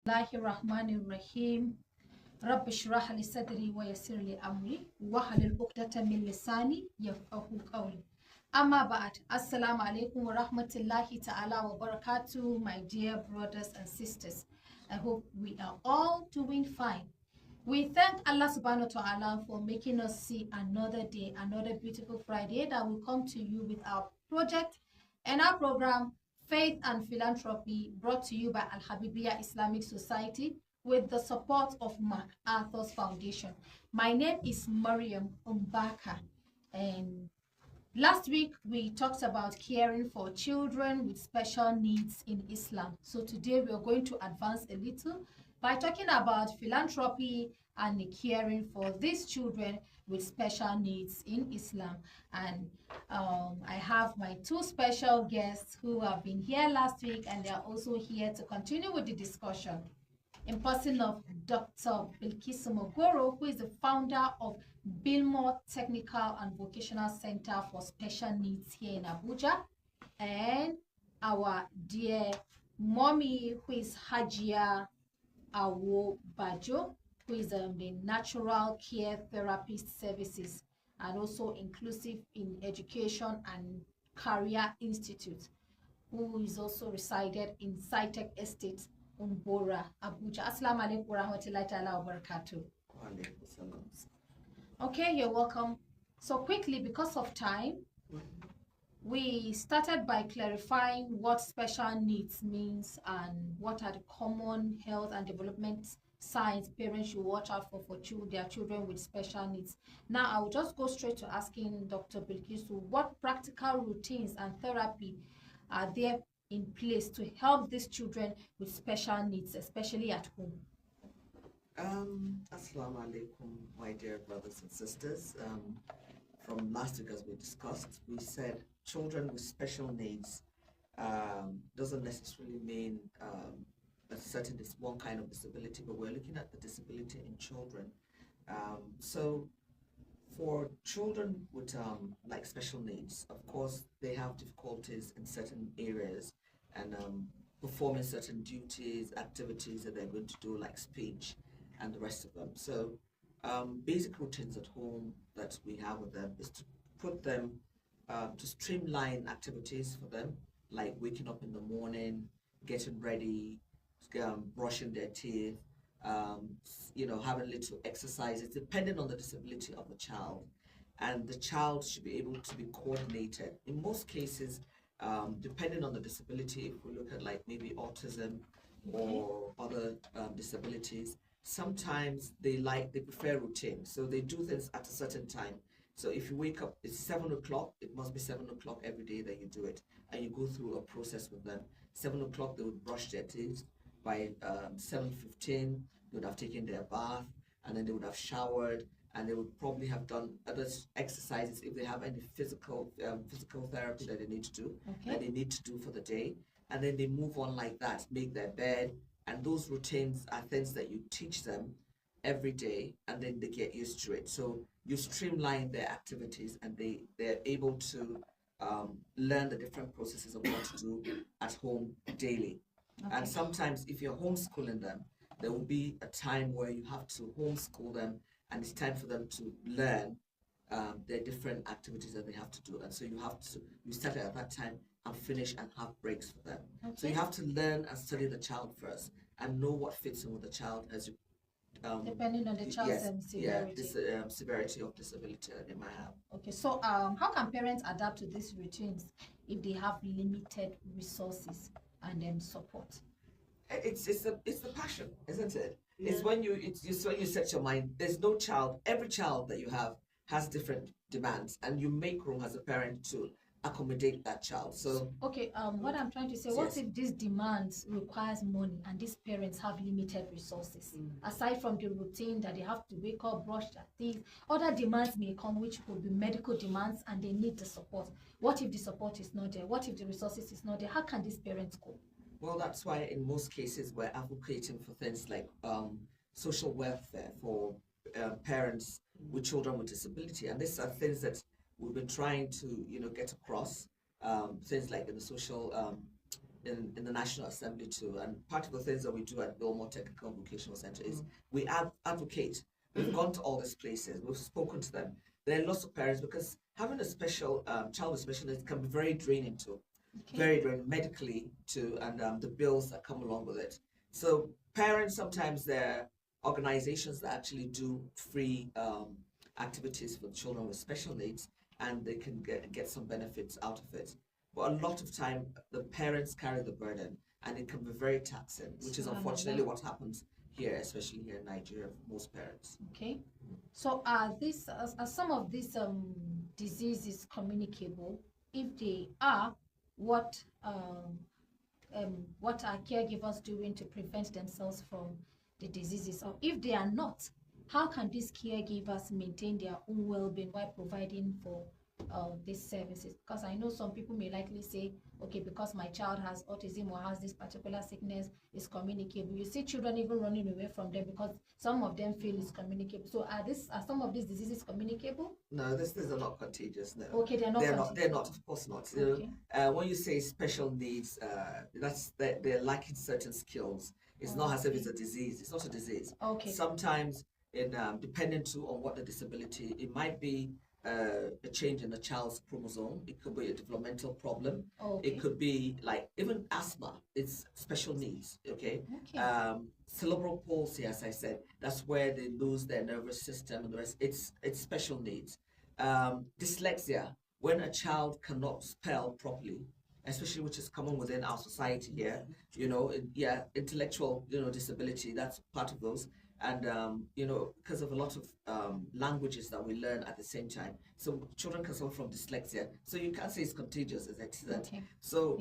Bismillahirrahmanirrahim. Rabbi shrah li sadri wa yassir li amri wahlul 'uqdatan min lisani yafqahu qawli. Amma ba'd. Assalamu alaikum wa rahmatullahi ta'ala wa barakatuh, my dear brothers and sisters. I hope we are all doing fine. We thank Allah subhanahu wa ta'ala for making us see another day, another beautiful Friday that will come to you with our project and our program, Faith and Philanthropy, brought to you by AL-HABIBIYYAH Islamic Society with the support of MacArthur's Foundation. My name is Mariam Umbaka, and last week we talked about caring for children with special needs in Islam. So today we are going to advance a little by talking about philanthropy and caring for these children with special needs in Islam. And I have my two special guests who have been here last week, and they are also here to continue with the discussion, in person of Dr. Bilkisu Mogoro, who is the founder of Bilmore Technical and Vocational Center for Special Needs here in Abuja, and our dear mommy, who is Hajia Awo Bajo, who is the Natural Care Therapist Services and also Inclusive in Education and Career Institute, who is also resided in Sci-Tech Estate, Umbora, Abuja. Assalamu alaikum wa rahmatullahi ta'ala wa barakatuh. Okay, you're welcome. So quickly, because of time, we started by clarifying what special needs means and what are the common health and development signs parents should watch out for their children with special needs. Now, I will just go straight to asking Dr. Bilkisu, what practical routines and therapy are there in place to help these children with special needs, especially at home? Assalamu alaikum, my dear brothers and sisters. From last week, as we discussed, we said children with special needs doesn't necessarily mean is one kind of disability, but we're looking at the disability in children. So for children with like special needs, of course, they have difficulties in certain areas and performing certain duties, activities that they're going to do, like speech and the rest of them. So basic routines at home that we have with them is to put them to streamline activities for them, like waking up in the morning, getting ready, brushing their teeth, having little exercises, depending on the disability of the child. And the child should be able to be coordinated. In most cases, depending on the disability, if we look at like maybe autism or other disabilities, sometimes they prefer routine. So they do things at a certain time. So if you wake up, it's 7 o'clock, it must be 7 o'clock every day that you do it. And you go through a process with them. 7 o'clock, they would brush their teeth. By 7:15, they would have taken their bath, and then they would have showered, and they would probably have done other exercises if they have any physical therapy that they need to do for the day. And then they move on like that, make their bed, and those routines are things that you teach them every day, and then they get used to it. So you streamline their activities, and they're able to learn the different processes of what to do at home daily. Okay. And sometimes if you're homeschooling them, there will be a time where you have to homeschool them, and it's time for them to learn their different activities that they have to do. And so you start at that time and finish and have breaks for them. Okay. So you have to learn and study the child first and know what fits in with the child as you depending on the child's severity. Severity of disability that they might have. Okay, so how can parents adapt to these routines if they have limited resources and support? It's the passion, isn't it? Yeah. It's when you set your mind. There's no child. Every child that you have has different demands, and you make room as a parent to accommodate that child. So okay, what I'm trying to say, what if these demands requires money and these parents have limited resources? Aside from the routine that they have to wake up, brush their teeth, other demands may come, which could be medical demands, and they need the support. What if the support is not there? What if the resources is not there? How can these parents cope? Well, that's why in most cases we're advocating for things like social welfare for parents with children with disability, and these are things that we've been trying to get across, things like in the social in the National Assembly too. And part of the things that we do at Bilmore Technical and Vocational Center is we advocate. We've gone to all these places. We've spoken to them. There are lots of parents because having a special child with special needs can be very draining too, very draining medically too, and the bills that come along with it. So parents sometimes there are organizations that actually do free activities for children with special needs, and they can get some benefits out of it. But a lot of time, the parents carry the burden, and it can be very taxing, which is unfortunately what happens here, especially here in Nigeria, for most parents. Okay. So are some of these diseases communicable? If they are, what are caregivers doing to prevent themselves from the diseases? Or if they are not, how can these caregivers maintain their own well-being while providing for these services? Because I know some people may likely say, okay, because my child has autism or has this particular sickness, it's communicable. You see children even running away from them because some of them feel it's communicable. So are some of these diseases communicable? No, these are not contagious. No. Okay, they're not. They're not. Of course not. Okay. When you say special needs, that's they're lacking certain skills. It's not as if it's a disease. It's not a disease. Okay. Sometimes, depending too on what the disability, it might be a change in the child's chromosome. It could be a developmental problem. Okay. It could be like even asthma. It's special needs. Okay. Cerebral palsy, as I said, that's where they lose their nervous system and the rest. It's special needs. Dyslexia, when a child cannot spell properly, especially which is common within our society here. Intellectual disability. That's part of those. And because of a lot of languages that we learn at the same time, so children can suffer from dyslexia. So you can't say it's contagious, as I said. Okay. So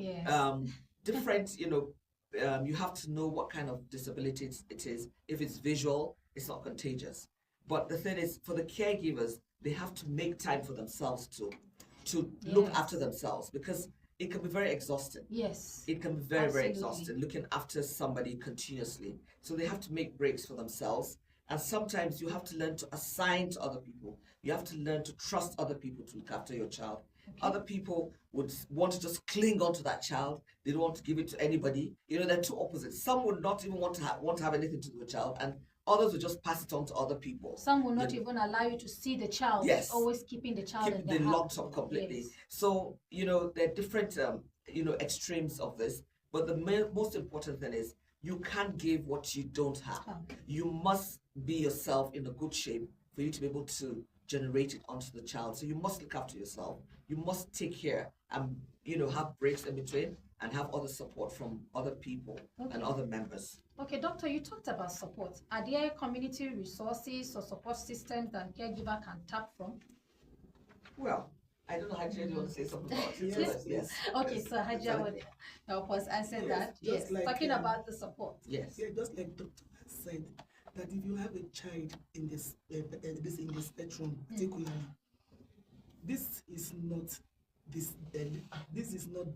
different, you have to know what kind of disability it is. If it's visual, it's not contagious. But the thing is, for the caregivers, they have to make time for themselves to look after themselves, because it can be very exhausting. Yes. It can be very, very exhausting looking after somebody continuously. So they have to make breaks for themselves. And sometimes you have to learn to assign to other people. You have to learn to trust other people to look after your child. Okay. Other people would want to just cling on to that child. They don't want to give it to anybody. They're two opposites. Some would not even want to have anything to do with the child, and others will just pass it on to other people. Some will not even allow you to see the child. Yes. Always keeping the child in the locked up completely. Yes. So, there are different, extremes of this. But the most important thing is you can't give what you don't have. You must be yourself in a good shape for you to be able to generate it onto the child. So you must look after yourself. You must take care and, have breaks in between and have other support from other people and other members. Okay, doctor, you talked about support. Are there community resources or support systems that caregiver can tap from? Well, I don't know, Hajia, do you want to say something about it? Yes. Okay, so Hajia would help us answer that. Yes, like, talking about the support. Yes. Yeah, just like Dr. said, that if you have a child in this in the spectrum, particularly, this is not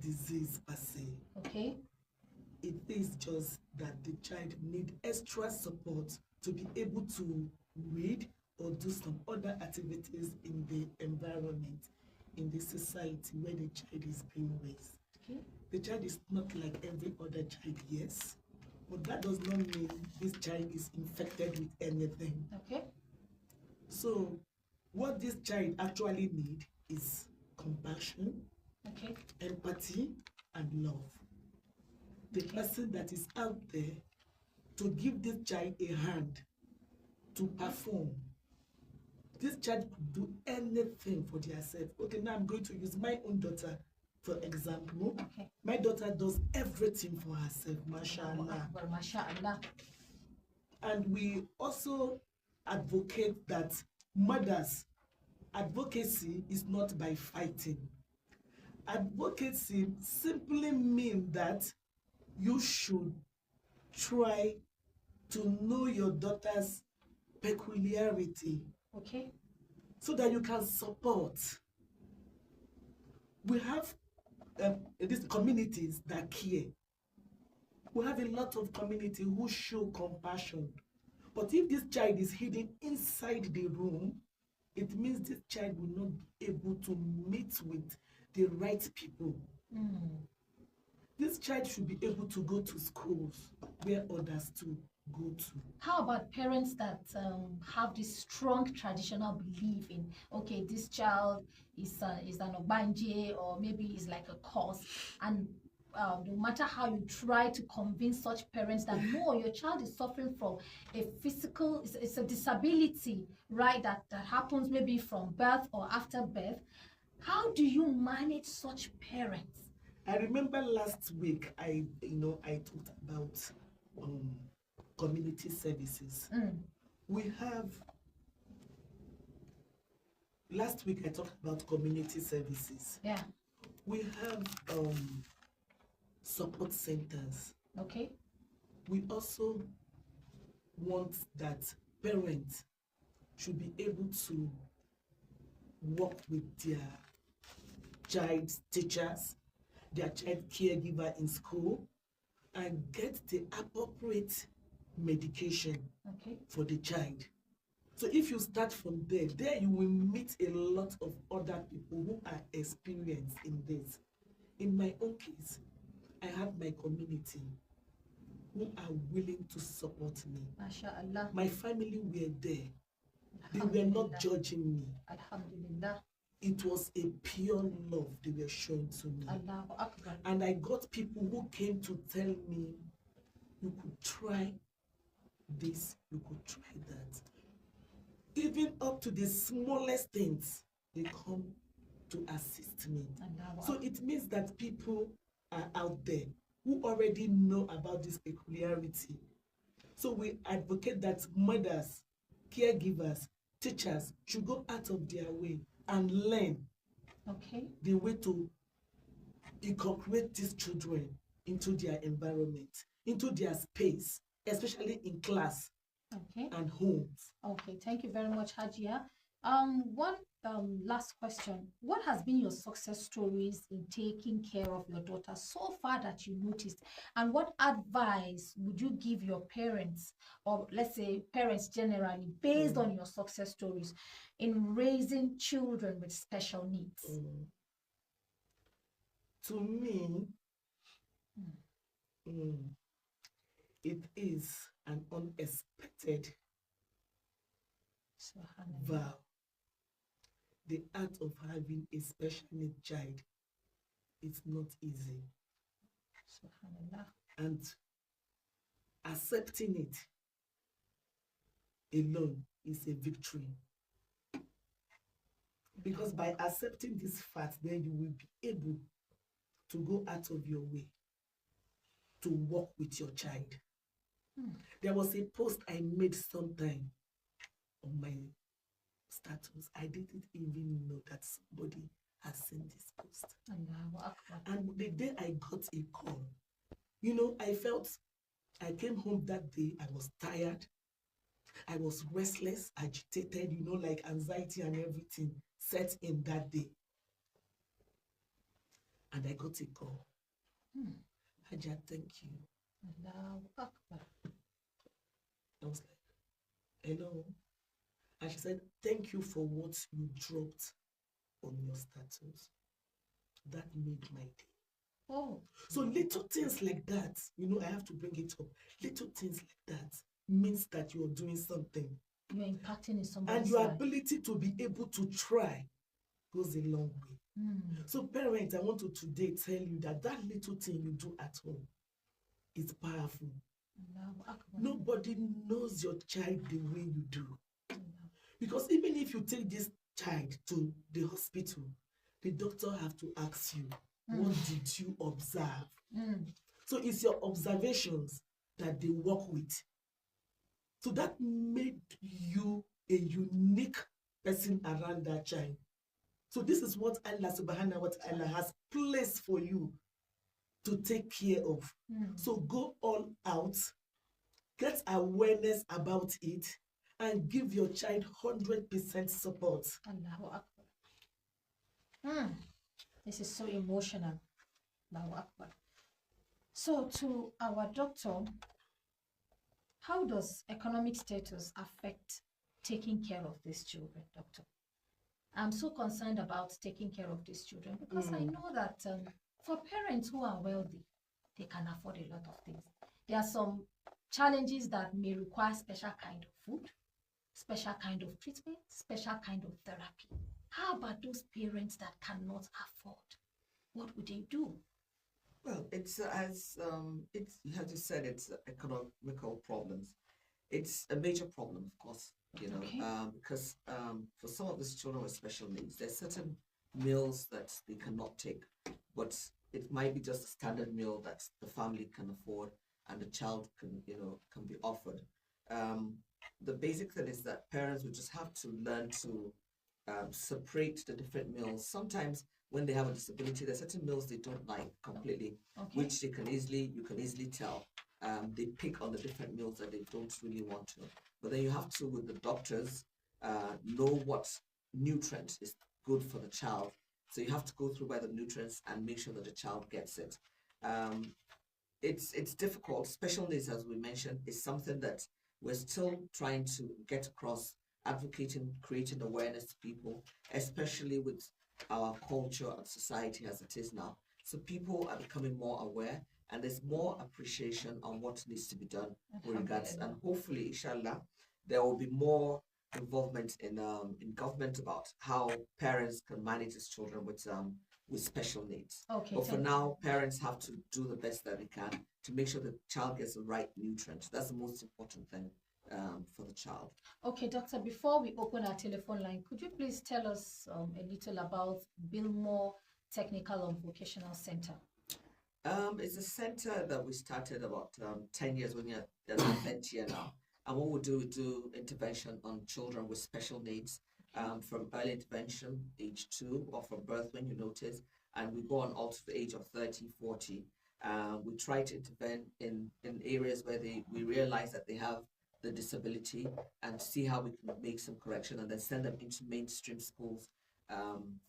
disease per se. Okay. It is just that the child need extra support to be able to read or do some other activities in the environment, in the society where the child is being raised. Okay. The child is not like every other child, yes, but that does not mean this child is infected with anything. Okay. So what this child actually needs is compassion, okay, empathy, and love. The person that is out there to give this child a hand to perform. This child could do anything for themselves. Okay, now I'm going to use my own daughter for example. Okay. My daughter does everything for herself, mashallah. Mashallah. And we also advocate that mothers, advocacy is not by fighting. Advocacy simply means that you should try to know your daughter's peculiarity. Okay. So that you can support. We have these communities that care. We have a lot of community who show compassion. But if this child is hidden inside the room, it means this child will not be able to meet with the right people. This child should be able to go to schools where others too go to. How about parents that have this strong traditional belief in, okay, this child is an obanje, or maybe is like a curse, and no matter how you try to convince such parents that no, your child is suffering from a physical, it's a disability, right, that happens maybe from birth or after birth, how do you manage such parents? I remember last week I talked about community services. We have last week I talked about community services. Yeah. We have support centers. Okay. We also want that parents should be able to work with their child's teachers, their child caregiver in school, and get the appropriate medication for the child. So if you start from there you will meet a lot of other people who are experienced in this. In my own case, I have my community who are willing to support me. MashaAllah. My family were there. They were not judging me. Alhamdulillah. It was a pure love they were showing to me. Allahu Akbar. And I got people who came to tell me, you could try this, you could try that. Even up to the smallest things, they come to assist me. So it means that people are out there who already know about this peculiarity. So we advocate that mothers, caregivers, teachers should go out of their way and learn the way to incorporate these children into their environment, into their space, especially in class and homes. Okay, thank you very much, Hajia. One last question. What has been your success stories in taking care of your daughter so far that you noticed? And what advice would you give your parents, or let's say parents generally, based on your success stories in raising children with special needs? To me, it is an unexpected vow. The art of having a special need child is not easy. And accepting it alone is a victory. Because by accepting this fact, then you will be able to go out of your way to work with your child. There was a post I made sometime on my status. I didn't even know that somebody has seen this post. And the day I got a call, I came home that day, I was tired, I was restless, agitated, like anxiety and everything set in that day. And I got a call. Haja, thank you. I was like, hello. And she said, thank you for what you dropped on your status. That made my day. So little things like that, I have to bring it up. Little things like that means that you're doing something. You're impacting in somebody's And your life. ability to be able to try goes a long way. So parents, I want to today tell you that little thing you do at home is powerful. Nobody knows your child the way you do. Because even if you take this child to the hospital, the doctor have to ask you, what did you observe? So it's your observations that they work with. So that made you a unique person around that child. So this is what Allah subhanahu wa ta'ala has placed for you to take care of. So go all out, get awareness about it, and give your child 100% support. Allahu Akbar. This is so emotional. Allahu Akbar. So to our doctor, how does economic status affect taking care of these children, doctor? I'm so concerned about taking care of these children because I know that for parents who are wealthy, they can afford a lot of things. There are some challenges that may require special kind of food, special kind of treatment, special kind of therapy. How about those parents that cannot afford? What would they do? Well, it's as you said, it's economical problems. It's a major problem, of course, Okay. because for some of these children with special needs, there's certain meals that they cannot take, but it might be just a standard meal that the family can afford and the child can be offered. Um, the basic thing is that parents will just have to learn to separate the different meals. Sometimes when they have a disability, there's certain meals they don't like completely, Okay. which you can easily tell. They pick on the different meals that they don't really want to. But then you have to, with the doctors, know what nutrient is good for the child. So you have to go through by the nutrients and make sure that the child gets it. Um, it's difficult. Special needs, as we mentioned, is something that we're still trying to get across, advocating, creating awareness to people, especially with our culture and society as it is now. So people are becoming more aware, and there's more appreciation on what needs to be done with regards, and hopefully, inshallah, there will be more involvement in government about how parents can manage these children with special needs. Okay. But for now, parents have to do the best that they can to make sure the child gets the right nutrient. That's the most important thing for the child. Okay, doctor, before we open our telephone line, could you please tell us a little about Bilmore Technical and Vocational Center? It's a center that we started about 10 years when you're in the 10th year now. And what we do intervention on children with special needs, from early intervention, age 2, or from birth when you notice, and we go on all to the age of 30, 40. We try to intervene in areas where we realize that they have the disability and see how we can make some correction and then send them into mainstream schools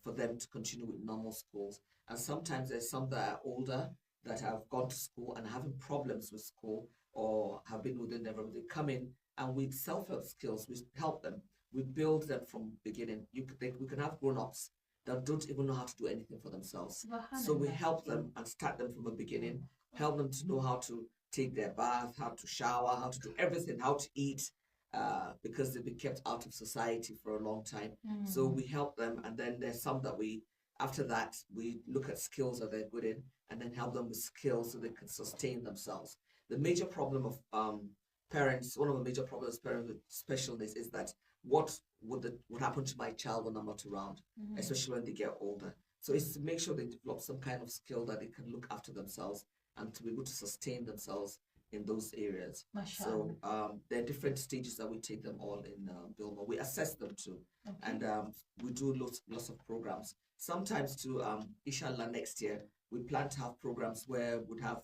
for them to continue with normal schools. And sometimes there's some that are older that have gone to school and having problems with school or have been within their room. They come in and with self-help skills, we help them. We build them from beginning. We can have grown-ups that don't even know how to do anything for themselves. So we help them and start them from the beginning, help them to know how to take their bath, how to shower, how to do everything, how to eat, because they've been kept out of society for a long time. So we help them, and then there's some that after that, we look at skills that they're good in, and then help them with skills so they can sustain themselves. The major problem of parents, one of the major problems parents with special needs is that what would happen to my child when I'm not around, especially when they get older. So it's to make sure they develop some kind of skill that they can look after themselves and to be able to sustain themselves in those areas. So there are different stages that we take them all in Bilma. We assess them too, and we do lots of programs. Sometimes too, inshallah, next year, we plan to have programs where we'd have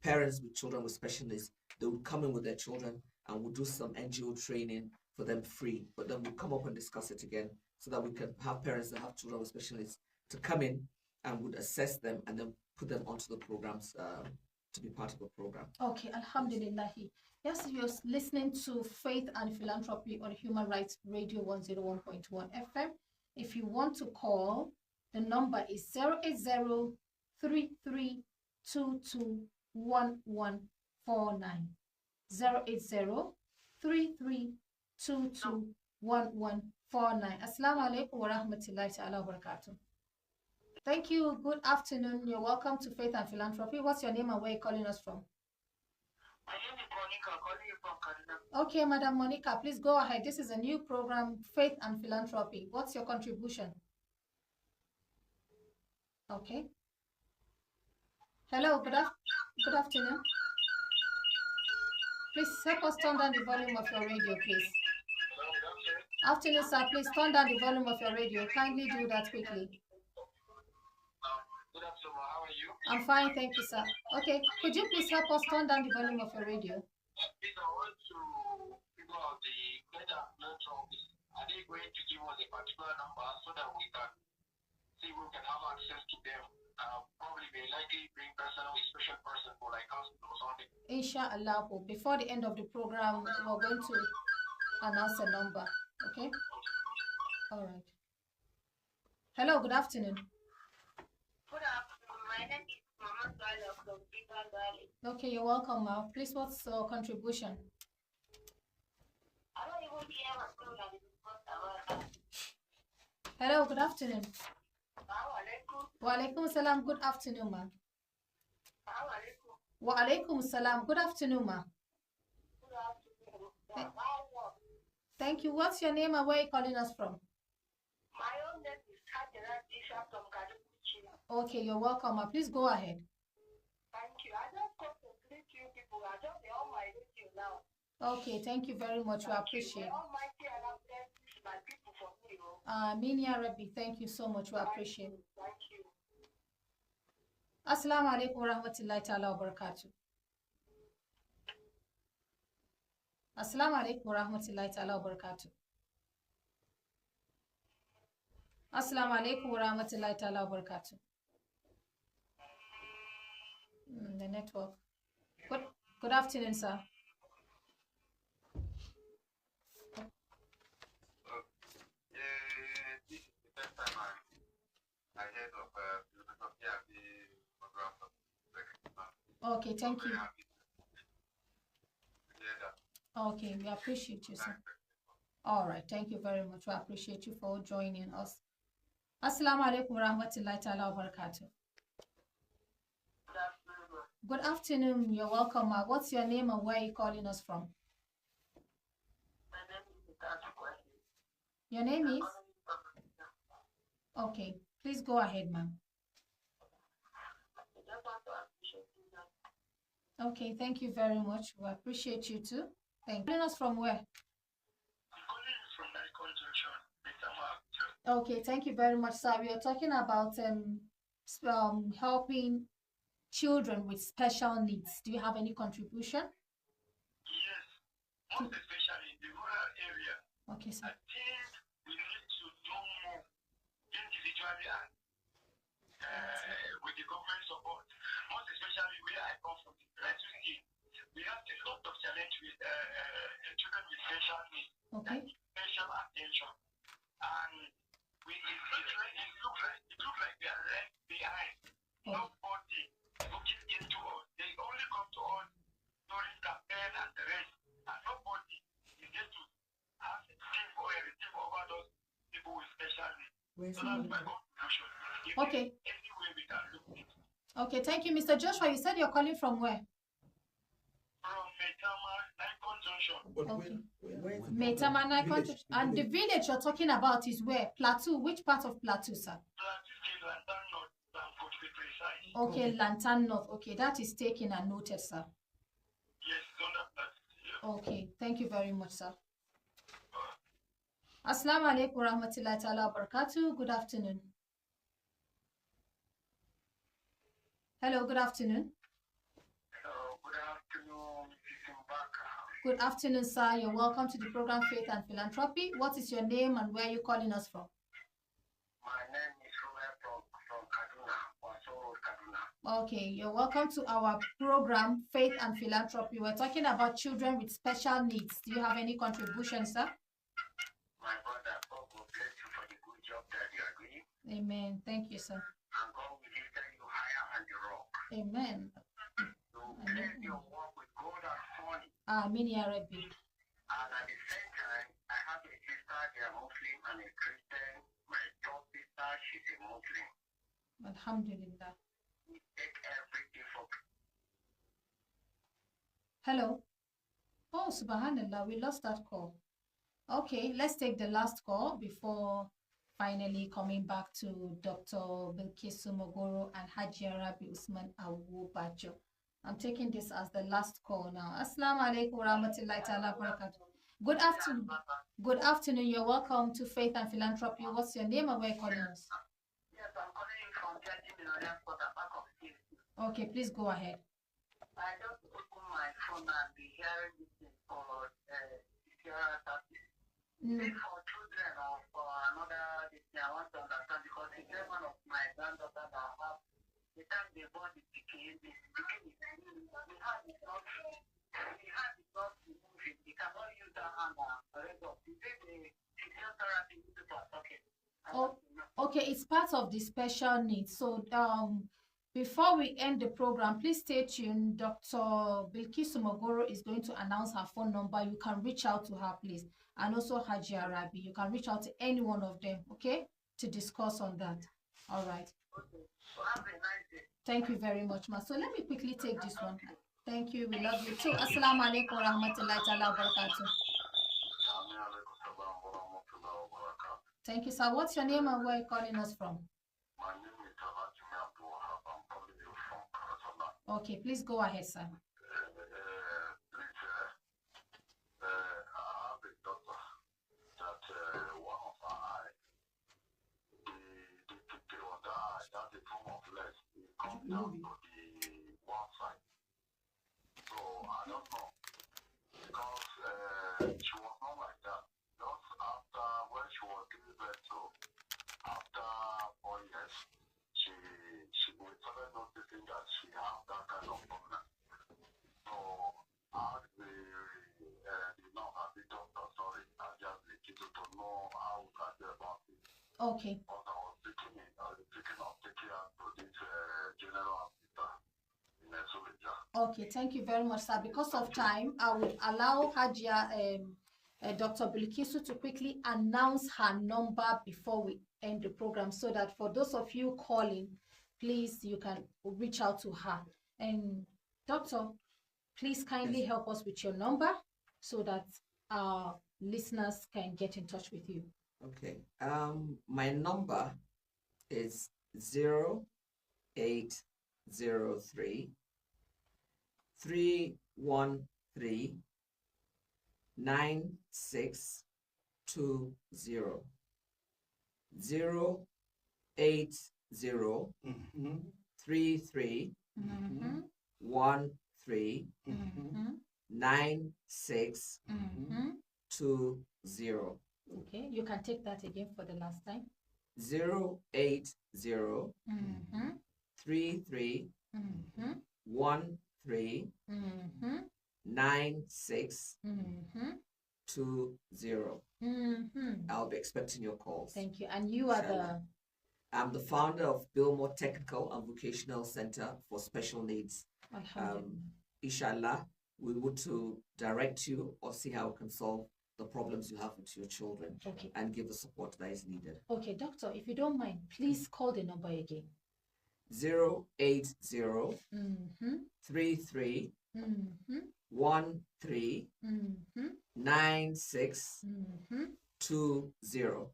parents with children with special needs. They would come in with their children and we'll do some NGO training for them free. But then we'll come up and discuss it again so that we can have parents that have children with special needs to come in and would assess them and then put them onto the programs to be part of the program. Okay, Alhamdulillah. Yes, you're listening to Faith and Philanthropy on Human Rights Radio 101.1 FM. If you want to call, the number is 080-3322-1149. 080-3322-1149. Assalamu alaikum wa rahmatullahi ta'ala wa barakatuh. Thank you. Good afternoon. You're welcome to Faith and Philanthropy. What's your name and where are you calling us from? My name is Monica, calling you from Kaduna. Okay, Madam Monica, please go ahead. This is a new program, Faith and Philanthropy. What's your contribution? Okay. Hello, good afternoon. Please help us turn down the volume of your radio, please. Afternoon, sir. Please turn down the volume of your radio. Kindly do that quickly. Good afternoon, how are you? I'm fine, thank you, sir. Okay, could you please help us turn down the volume of your radio? Please, I want to figure out the better philanthropy. Are they going to give us a particular number so that we can see we can have access to them? Probably may likely bring person with special person for like us or something. Inshallah, before the end of the program, we're going to announce a number. Okay? All right. Hello, good afternoon. Good afternoon. My name is Mama Tyler from Peter Valley. Okay, you're welcome, ma. Please, what's your contribution? I don't even hear what's going on in the first. Hello, good afternoon. Alaikum. Wa alaikum salam. Good afternoon, ma. Alaikum. Wa alaikum salam. Good afternoon, ma. Good afternoon. Thank you. What's your name and where are you calling us from? My own name is Hajara Disha from Kadukuchi. Okay, you're welcome, ma. Please go ahead. Thank you. I just got to greet you people. I just be on my radio now. Okay, thank you very much. We appreciate it. The Almighty Allah bless my people for me. Amin ya Rabbi. Thank you so much. We appreciate it. Thank you. Assalamu alaikum wa rahmatullahi ta'ala wa barakatuh. Assalamu alaikum wa rahmatullahi ta'ala wa barakatuh. Assalamu alaikum wa rahmatullahi ta'ala wa barakatuh. The network. Good afternoon, sir. This is the first time I heard of philosophy as a program. Okay, thank you. Happy to hear that. Okay, we appreciate you, sir. All right, thank you very much. We appreciate you for joining us. Assalamu alaikum wa rahmatullahi ta'ala wa barakatuh. Good afternoon. You're welcome, ma. What's your name and where are you calling us from? My name is Itachi Kwesi. Your name is? Okay, please go ahead, ma'am. I just want to appreciate you. Okay, thank you very much. We appreciate you too. Thank you. Calling us from where? I'm calling you from the conjunction, Mr. Mark. Okay, thank you very much, sir. We are talking about helping children with special needs. Do you have any contribution? Yes, most especially in the rural area. Okay, sir. I think we need to do more individually and with the government support. Most especially where I come from, like you see, we have a lot of challenge with children with special needs, Okay. like special attention, and it looks like they are left behind. Oh. Nobody looking into us. They only come to us during campaign and the rest, and nobody is there to have a think or a think over those people with special needs. Where's So that's my contribution. If Okay. there's any way we can look into Okay, thank you, Mr. Joshua. You said you're calling from where? from Metama, Nikon Junction. But Okay. where is the Metama village? Country. And the village you're talking about is where? Plateau. Which part of Plateau, sir? Platistic and that not to be precise. Okay, Lantern North. Okay, that is taken and noted, sir. Yes, it's under Platistic. Okay, thank you very much, sir. Assalamu alaikum wa rahmatullahi ta'ala wa barakatuh. Good afternoon. Hello, good afternoon. Good afternoon, Mrs. Mbaka. Good afternoon, sir. You're welcome to the program Faith and Philanthropy. What is your name and where are you calling us from? My name is Ruben from Kaduna, Waso Road, Kaduna. Okay, you're welcome to our program Faith and Philanthropy. We're talking about children with special needs. Do you have any contribution, sir? My brother, God will bless you for the good job that you are doing, Amen. Thank you, sir. and God will lift you higher on the rock. Amen. You bless your work with gold and honey, Amin ya Rabbi. and at the same time, I have a sister, they are Muslim and a Christian. My third sister, she's a Muslim. Alhamdulillah. We take everything for Hello. Oh, subhanallah, we lost that call. Okay, let's take the last call before finally coming back to Dr. Bilkisu Mogoro and Haji Rabi Usman Awubajo. I'm taking this as the last call now. Assalamu alaikum wa rahmatullahi ta'ala wa barakatuh. Good afternoon. Good afternoon. You're welcome to Faith and Philanthropy. What's your name and where are you calling us? Yes, I'm calling you from 30 million for the back of the Okay, please go ahead. I just open my phone and be hearing this thing for secure service. Is it for children or for another thing? I want to understand because it's one of my granddaughters that have the time they born the chicken, the chicken is the hand is not moving. They cannot use that hand and raise up. Is it the physiotherapy people are talking? I Oh, want to know. okay, it's part of the special needs. So Before we end the program, please stay tuned. Dr. Bilkisu Mogoro is going to announce her phone number. You can reach out to her, please. And also Hajia Rabi. You can reach out to any one of them, okay, to discuss on that. All right. Okay. So have a nice day. Thank you very much, ma. So let me quickly take this one. Thank you. We love you too. Assalamu alaikum wa rahmatullahi ta'ala wa barakatuh. Thank you, sir. What's your name and where are you calling us from? My name is Alhaji Abdul Wahab. I'm calling you from Karatala. Okay, please go ahead, sir. I have a daughter that one of her eye, the pupil on the eye, that's a form of less. It comes down to the one side. So I don't know because she was not like that. Just after when she was giving birth to, after 4 years, she we started noticing that she had that kind of problem. So ask the doctor, sorry, I just need you to know how we can do about it. Okay. But I was thinking of taking her to this general hospital in Suleja. Okay, thank you very much, sir. Because of time, I will allow Hajia, Dr. Bilkisu to quickly announce her number before we end the program so that for those of you calling, please, you can reach out to her. And doctor, please kindly help us with your number so that our listeners can get in touch with you. Okay. My number is 0803 313 9620. 080 33 Mhm, 13 mhm, 9620. Okay, you can take that again for the last time. 080 Mhm, 33 mhm, 13 mhm, 9620. mhm. I'll be expecting your calls. Thank you. And you are the... I'm the founder of Billmore Technical and Vocational Center for Special Needs. Inshallah, we want to direct you or see how we can solve the problems you have with your children, Okay. and give the support that is needed. Okay, doctor, if you don't mind, please call the number again. 080 Mhm, 33 mhm, 13 mhm, 9620.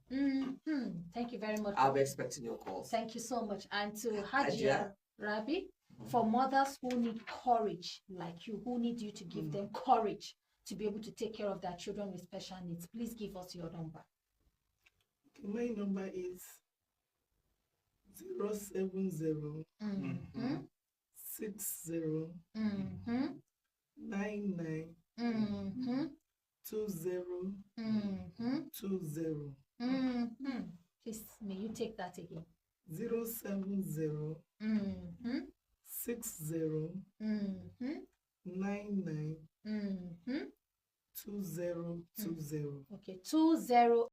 mhm, mhm. Thank you very much. I'll be expecting your calls. Thank you so much. And to Hajia. Hajia Rabi, for mothers who need courage, like you, who need you to give them courage to be able to take care of their children with special needs, please give us your number. Okay, my number is 070 Mhm, 60 mhm, 99 mhm, 20 mhm, 20. mhm. Please, may you take that again. 070 Mhm, 60 mhm, 99 mhm. 20 20. Okay, 20